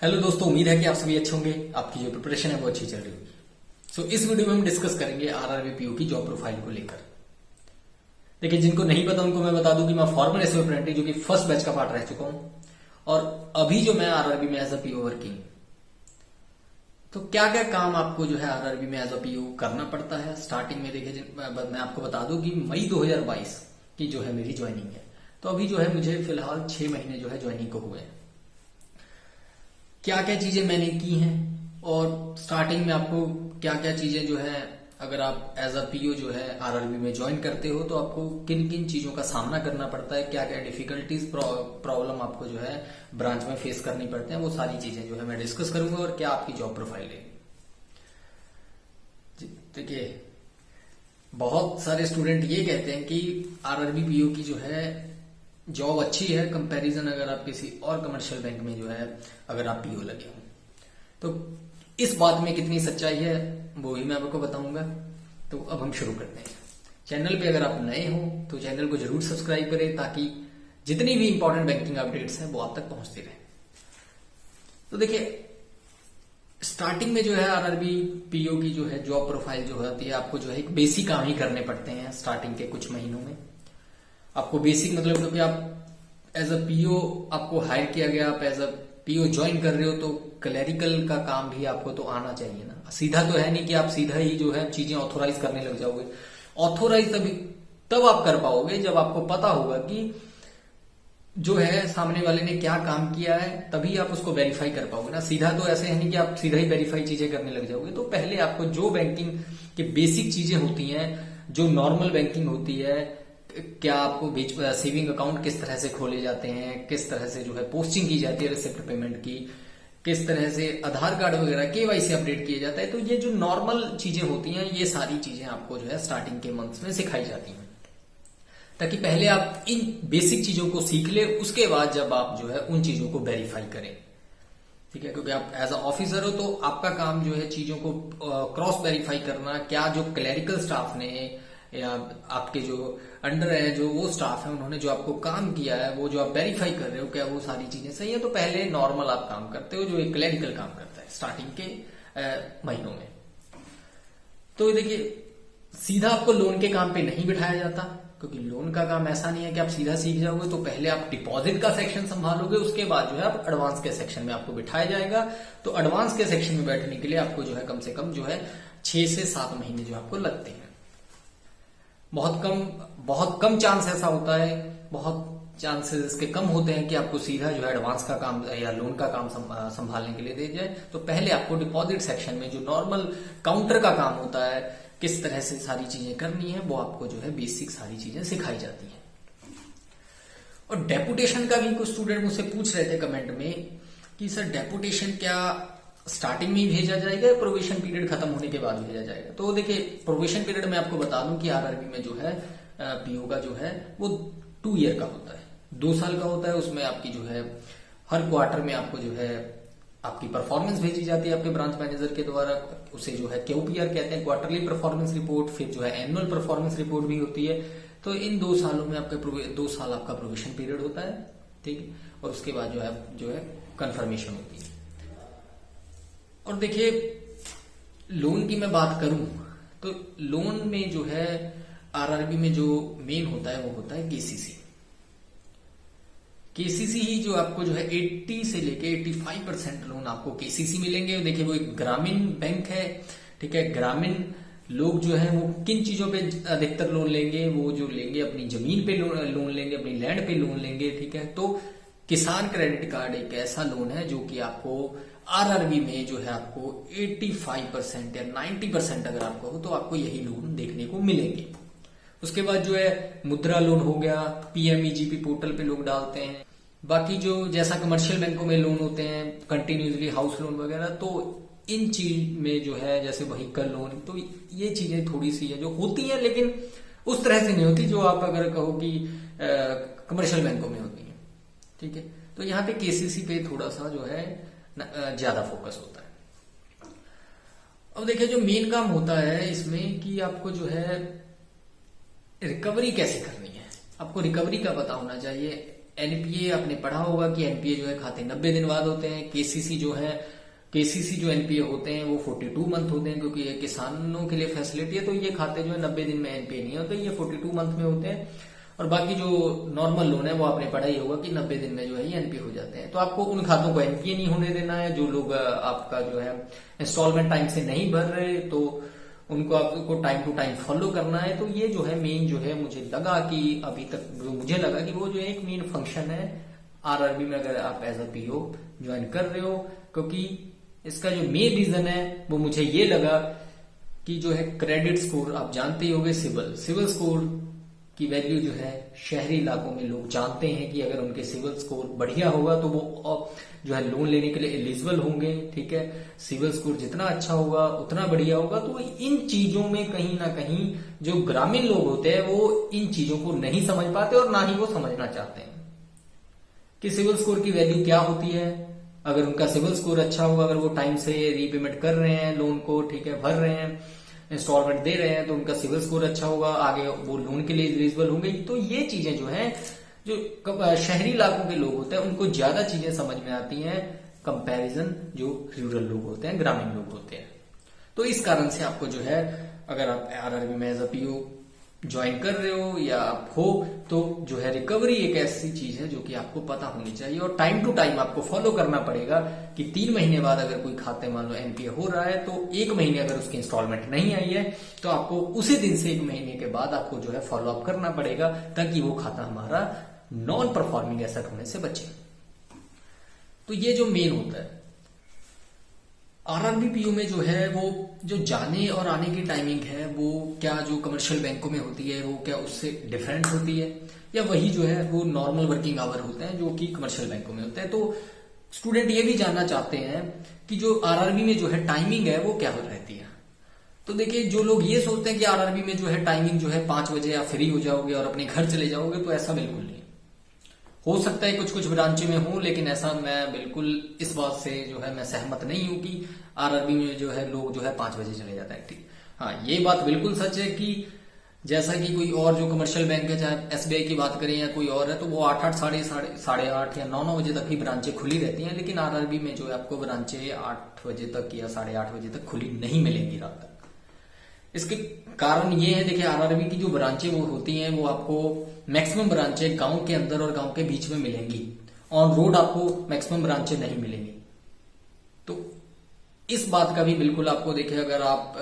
Hello दोस्तों, उम्मीद है कि आप सभी अच्छे होंगे। आपकी जो प्रिपरेशन है वो अच्छी चल रही होगी। सो इस वीडियो में हम डिस्कस करेंगे आरआरबी पीओ की जॉब प्रोफाइल को लेकर। देखिए, जिनको नहीं पता उनको मैं बता दूं कि मैं फॉर्मर एसईओ अप्रेंटिस जो कि फर्स्ट बैच का पार्ट रह चुका हूं और अभी जो मैं आरआरबी में एज अ पीओ वर्किंग। तो क्या क्या काम आपको जो है आरआरबी में एज अ पीओ करना पड़ता है स्टार्टिंग में। देखिए, मैं आपको बता दूं कि मई 2022 की जो है मेरी ज्वाइनिंग है। तो अभी जो है मुझे फिलहाल 6 महीने जो है ज्वाइनिंग को हुए हैं। क्या क्या चीजें मैंने की हैं और स्टार्टिंग में आपको क्या क्या चीजें जो है, अगर आप एज अ पीओ जो है आरआरबी में ज्वाइन करते हो तो आपको किन किन चीजों का सामना करना पड़ता है, क्या क्या डिफिकल्टीज प्रॉब्लम आपको जो है ब्रांच में फेस करनी पड़ते हैं, वो सारी चीजें जो है मैं डिस्कस करूंगा और क्या आपकी जॉब प्रोफाइल है। देखिए, बहुत सारे स्टूडेंट ये कहते हैं कि आरआरबी पीओ की जो है जॉब अच्छी है कंपैरिजन अगर आप किसी और कमर्शियल बैंक में जो है अगर आप पीओ लगे हो। तो इस बात में कितनी सच्चाई है वो ही मैं आपको बताऊंगा। तो अब हम शुरू करते हैं। चैनल पे अगर आप नए हो तो चैनल को जरूर सब्सक्राइब करें ताकि जितनी भी इंपॉर्टेंट बैंकिंग अपडेट्स हैं वो आप तक पहुंचती रहे। तो देखिए, स्टार्टिंग में जो है आरआरबी पीओ की जो है जॉब प्रोफाइल जो होती है, आपको जो है एक बेसिक काम ही करने पड़ते हैं स्टार्टिंग के कुछ महीनों में। आपको बेसिक मतलब, क्योंकि आप एज अ पीओ आपको हायर किया गया, आप एज अ पीओ ज्वाइन कर रहे हो तो क्लैरिकल का काम भी आपको तो आना चाहिए ना। सीधा तो है नहीं कि आप सीधा ही जो है चीजें ऑथोराइज करने लग जाओगे। ऑथोराइज तब आप कर पाओगे जब आपको पता होगा कि जो है सामने वाले ने क्या काम किया है, तभी आप उसको वेरीफाई कर पाओगे ना। सीधा तो ऐसे है नहीं कि आप सीधा ही वेरीफाई चीजें करने लग जाओगे। तो पहले आपको जो बैंकिंग की बेसिक चीजें होती हैं, जो नॉर्मल बैंकिंग होती है, क्या आपको सेविंग अकाउंट किस तरह से खोले जाते हैं, किस तरह से जो है पोस्टिंग की जाती है रिसिप्ट पेमेंट की, किस तरह से आधार कार्ड वगैरह केवाईसी अपडेट किया जाता है। तो ये जो नॉर्मल चीजें होती हैं, ये सारी चीजें आपको जो है स्टार्टिंग के मंथ्स में सिखाई जाती हैं, ताकि पहले आप इन बेसिक चीजों को सीख ले, उसके बाद जब आप जो है उन चीजों को वेरीफाई करें। ठीक है, क्योंकि आप एज अ ऑफिसर हो तो आपका काम जो है चीजों को क्रॉस वेरीफाई करना, क्या जो क्लरिकल स्टाफ ने या आपके जो अंडर है जो वो स्टाफ है उन्होंने जो आपको काम किया है वो जो आप वेरीफाई कर रहे हो क्या वो सारी चीजें सही है। तो पहले नॉर्मल आप काम करते हो जो एक क्लरिकल काम करता है स्टार्टिंग के महीनों में। तो देखिए, सीधा आपको लोन के काम पे नहीं बिठाया जाता, क्योंकि लोन का काम ऐसा नहीं है कि आप सीधा सीख जाओगे। तो पहले आप डिपॉजिट का सेक्शन संभालोगे, उसके बाद जो है आप एडवांस के सेक्शन में आपको बिठाया जाएगा। तो एडवांस के सेक्शन में बैठने के लिए आपको जो है कम से कम जो है 6 से 7 महीने जो आपको लगते हैं। बहुत कम चांस ऐसा होता है, बहुत चांसेस इसके कम होते हैं कि आपको सीधा जो है एडवांस का काम या लोन का काम संभालने के लिए दे जाए। तो पहले आपको डिपॉजिट सेक्शन में जो नॉर्मल काउंटर का काम होता है, किस तरह से सारी चीजें करनी है, वो आपको जो है बेसिक सारी चीजें सिखाई जाती हैं। और डेपुटेशन का भी कुछ स्टूडेंट मुझसे पूछ रहे थे कमेंट में कि सर डेपुटेशन क्या स्टार्टिंग में ही भेजा जाएगा या प्रोबेशन पीरियड खत्म होने के बाद भेजा जाएगा। तो देखिए, प्रोबेशन पीरियड में आपको बता दूं कि आरआरबी में जो है पीओ का जो है वो 2 ईयर का होता है, 2 साल का होता है। उसमें आपकी जो है हर क्वार्टर में आपको जो है आपकी परफॉर्मेंस भेजी जाती है आपके ब्रांच मैनेजर के द्वारा। उसे जो है क्यूपीआर कहते हैं, क्वार्टरली परफॉर्मेंस रिपोर्ट। फिर जो है एनुअल परफॉर्मेंस रिपोर्ट भी होती है। तो इन 2 सालों में आपका 2 साल आपका प्रोबेशन पीरियड होता है, ठीक है। और उसके बाद जो है कंफर्मेशन होती है। और देखिए, लोन की मैं बात करूं तो लोन में जो है आरआरबी में जो मेन होता है वो होता है केसीसी। केसीसी ही जो आपको जो है 80 से लेके 85% लोन आपको केसीसी मिलेंगे। देखिए, वो एक ग्रामीण बैंक है, ठीक है। ग्रामीण लोग जो है वो किन चीजों पे अधिकतर लोन लेंगे, वो जो लेंगे अपनी जमीन पे लोन लेंगे, अपनी लैंड पे लोन लेंगे, ठीक है। तो किसान क्रेडिट कार्ड एक ऐसा लोन है जो कि आपको आरआरबी में जो है आपको 85% या 90% अगर आपको हो तो आपको यही लोन देखने को मिलेंगे। उसके बाद जो है मुद्रा लोन हो गया, पीएमईजीपी पोर्टल पे लोग डालते हैं। बाकी जो जैसा कमर्शियल बैंकों में लोन होते हैं कंटिन्यूसली हाउस लोन वगैरह, तो इन चीज में जो है जैसे व्हीकल लोन, तो ये चीजें थोड़ी सी है जो होती है, लेकिन उस तरह से नहीं होती जो आप अगर कहो कि कमर्शियल बैंकों में होती है, ठीक है। तो यहाँ पे केसीसी पे थोड़ा सा जो है ज्यादा फोकस होता है। अब देखिए, जो मेन काम होता है इसमें कि आपको जो है रिकवरी कैसे करनी है, आपको रिकवरी का पता होना चाहिए। एनपीए आपने पढ़ा होगा कि एनपीए जो है खाते 90 दिन बाद होते हैं। केसीसी जो एनपीए होते हैं वो 42 मंथ होते हैं, क्योंकि ये किसानों के लिए फैसिलिटी है, तो ये खाते जो है 90 दिन में एनपीए नहीं होते, ये 42 मंथ में होते हैं। और बाकी जो नॉर्मल लोन है वो आपने पढ़ा ही होगा कि 90 दिन में जो है ये एनपीए हो जाते हैं। तो आपको उन खातों को एनपीए नहीं होने देना है। जो लोग आपका जो है इंस्टॉलमेंट टाइम से नहीं भर रहे, तो उनको आपको टाइम टू टाइम फॉलो करना है। तो ये जो है मेन जो है मुझे लगा कि अभी तक जो मुझे लगा कि वो जो एक मेन फंक्शन है आरआरबी में, अगर आप एज अ पीओ ज्वाइन कर रहे हो, क्योंकि इसका जो मेन रीजन है वो मुझे ये लगा कि जो है क्रेडिट स्कोर, आप जानते ही होंगे सिविल स्कोर की वैल्यू जो है शहरी इलाकों में लोग जानते हैं कि अगर उनके सिविल स्कोर बढ़िया होगा तो वो जो है लोन लेने के लिए एलिजिबल होंगे। ठीक है, सिविल स्कोर जितना अच्छा होगा उतना बढ़िया होगा। तो इन चीजों में कहीं ना कहीं जो ग्रामीण लोग होते हैं वो इन चीजों को नहीं समझ पाते और ना ही वो समझना चाहते हैं कि सिविल स्कोर की वैल्यू क्या होती है। अगर उनका सिविल स्कोर अच्छा होगा, अगर वो टाइम से रीपेमेंट कर रहे हैं लोन को, ठीक है, भर रहे हैं, इंस्टॉलमेंट दे रहे हैं, तो उनका सिविल स्कोर अच्छा होगा, आगे वो लोन के लिए एलिजिबल होंगे। तो ये चीजें जो है जो शहरी इलाकों के लोग होते हैं उनको ज्यादा चीजें समझ में आती हैं कंपैरिजन जो रूरल लोग होते हैं, ग्रामीण लोग होते हैं। तो इस कारण से आपको जो है अगर आप आरआरबी में एज अ पीओ ज्वाइन कर रहे हो या आप हो, तो जो है रिकवरी एक ऐसी चीज है जो कि आपको पता होनी चाहिए और टाइम टू टाइम आपको फॉलो करना पड़ेगा कि 3 महीने बाद अगर कोई खाते मान लो एनपीए हो रहा है, तो 1 महीने अगर उसकी इंस्टॉलमेंट नहीं आई है तो आपको उसी दिन से 1 महीने के बाद आपको जो है फॉलो अप करना पड़ेगा, ताकि वो खाता हमारा नॉन परफॉर्मिंग एसेट होने से बचे। तो ये जो मेन होता है आरआरबी पीओ में जो है वो जो जाने और आने की टाइमिंग है वो क्या जो कमर्शियल बैंकों में होती है वो क्या उससे डिफरेंट होती है, या वही जो है वो नॉर्मल वर्किंग आवर होते हैं जो कि कमर्शियल बैंकों में होते हैं। तो स्टूडेंट ये भी जानना चाहते हैं कि जो आरआरबी में जो है टाइमिंग है वो क्या रहती है। तो देखिए, जो लोग ये सोचते हैं कि आरआरबी में जो है टाइमिंग जो है 5 बजे आप फ्री हो जाओगे और अपने घर चले जाओगे, तो ऐसा बिल्कुल नहीं। हो सकता है कुछ कुछ ब्रांचें में हो, लेकिन ऐसा मैं बिल्कुल इस बात से जो है मैं सहमत नहीं हूं कि आरआरबी में जो है लोग जो है 5 बजे चले जाते हैं। ठीक, हाँ, ये बात बिल्कुल सच है कि जैसा कि कोई और जो कमर्शियल बैंक है, चाहे एसबीआई की बात करें या कोई और है, तो वो 8 साढ़े 8 या 9 बजे तक ही ब्रांचें खुली रहती हैं। लेकिन आरआरबी में जो है आपको ब्रांचें 8 बजे तक या 8:30 बजे तक खुली नहीं मिलेंगी रात तक। इसके कारण ये है, देखिए, आरआरबी की जो ब्रांचें वो होती हैं वो आपको मैक्सिमम ब्रांचें गांव के अंदर और गांव के बीच में मिलेंगी, ऑन रोड आपको मैक्सिमम ब्रांचें नहीं मिलेंगी। तो इस बात का भी बिल्कुल आपको, देखिए, अगर आप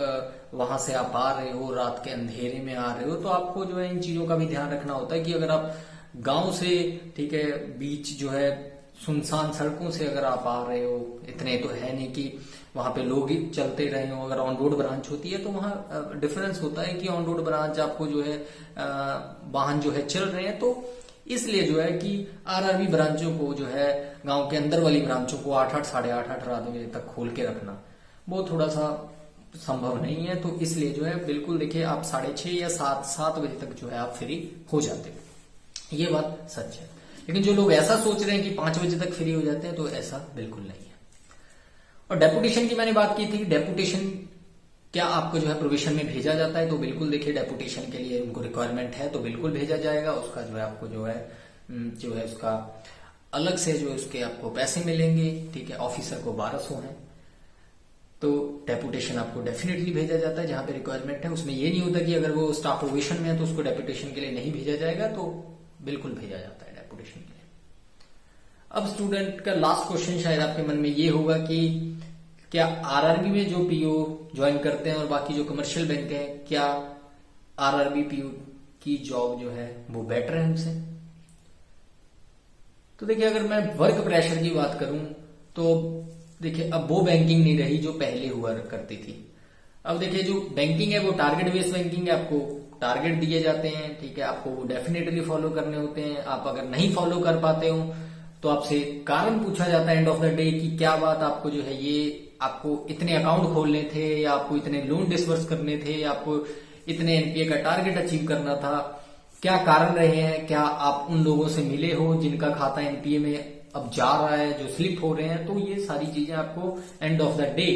वहां से आप आ रहे हो, रात के अंधेरे में आ रहे हो, तो आपको जो है इन चीजों का भी ध्यान रखना होता है कि अगर आप गांव से, ठीक है, बीच जो है सुनसान सड़कों से अगर आप आ रहे हो, इतने तो है नहीं कि वहां पे लोग ही चलते रहे हो। अगर ऑन रोड ब्रांच होती है तो वहां डिफरेंस होता है कि ऑन रोड ब्रांच आपको जो है वाहन जो है चल रहे हैं, तो इसलिए जो है कि आरआरबी ब्रांचों को जो है गांव के अंदर वाली ब्रांचों को 8 साढ़े 8 रात बजे तक खोल के रखना वो थोड़ा सा संभव नहीं है। तो इसलिए जो है बिल्कुल, देखिए, आप 6:30 या 7 बजे तक जो है आप फ्री हो जाते हो, ये बात सच है। लेकिन जो लोग ऐसा सोच रहे हैं कि 5 बजे तक फ्री हो जाते हैं, तो ऐसा बिल्कुल नहीं है। और डेपुटेशन की मैंने बात की थी कि डेपुटेशन क्या आपको जो है प्रोविजन में भेजा जाता है, तो बिल्कुल, देखिए, डेपुटेशन के लिए उनको रिक्वायरमेंट है तो बिल्कुल भेजा जाएगा। उसका जो है आपको जो है उसका अलग से जो है उसके आपको पैसे मिलेंगे। ठीक है, ऑफिसर को 1200 है, तो डेपुटेशन आपको डेफिनेटली भेजा जाता है जहां पे रिक्वायरमेंट है। उसमें ये नहीं होता कि अगर वो स्टाफ प्रोविजन में है तो उसको डेपुटेशन के लिए नहीं भेजा जाएगा, तो बिल्कुल भेजा जाता है डेपुटेशन के लिए। अब स्टूडेंट का लास्ट क्वेश्चन शायद आपके मन में ये होगा कि क्या आरआरबी में जो पीओ ज्वाइन करते हैं और बाकी जो कमर्शियल बैंक है, क्या आरआरबी पीओ की जॉब जो है वो बेटर है हमसे? तो देखिए, अगर मैं वर्क प्रेशर की बात करूं तो देखिए अब वो बैंकिंग नहीं रही जो पहले हुआ करती थी। अब देखिए, जो बैंकिंग है वो टारगेट बेस्ड बैंकिंग है, आपको टारगेट दिए जाते हैं। ठीक है, आपको वो डेफिनेटली फॉलो करने होते हैं। आप अगर नहीं फॉलो कर पाते हो तो आपसे कारण पूछा जाता है एंड ऑफ द डे कि क्या बात आपको जो है ये आपको इतने अकाउंट खोलने थे, या आपको इतने लोन डिसबर्स करने थे, या आपको इतने एनपीए का टारगेट अचीव करना था, क्या कारण रहे हैं, क्या आप उन लोगों से मिले हो जिनका खाता एनपीए में अब जा रहा है, जो स्लिप हो रहे हैं। तो ये सारी चीजें आपको end of the day,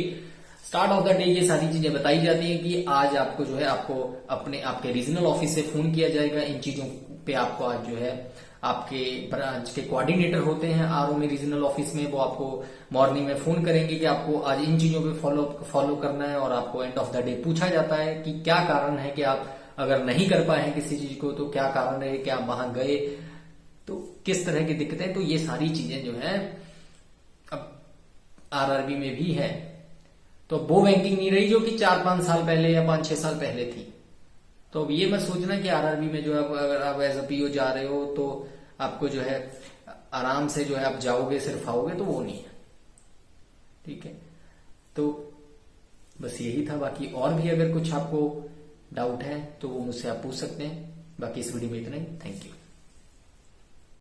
start of the day ये सारी चीजें बताई जाती हैं कि आज आपको जो है आपको आपके रीजनल ऑफिस से फोन किया जाएगा। इन चीजों पे आपको आज जो है आपके ब्रांच के कोऑर्डिनेटर होते हैं आरओ में, रीजनल ऑफिस में, वो आपको मॉर्निंग में फोन करेंगे कि आपको आज इन चीजों पे फॉलो करना है, और आपको एंड ऑफ द डे पूछा जाता है कि क्या कारण है कि आप अगर नहीं कर पाए हैं किसी चीज को, तो क्या कारण है कि आप वहां गए, तो किस तरह की दिक्कतें। तो ये सारी चीजें जो है अब आरआरबी में भी है। तो वो बैंकिंग नहीं रही जो कि 4-5 साल पहले या 5-6 साल पहले थी। तो अब ये मत सोचना कि आरआरबी में जो है अगर आप एज अ पीओ जा रहे हो तो आपको जो है आराम से जो है आप जाओगे सिर्फ आओगे, तो वो नहीं है। ठीक है, तो बस यही था। बाकी और भी अगर कुछ आपको डाउट है तो वो मुझसे आप पूछ सकते हैं। बाकी इस वीडियो में इतना ही। Thank you.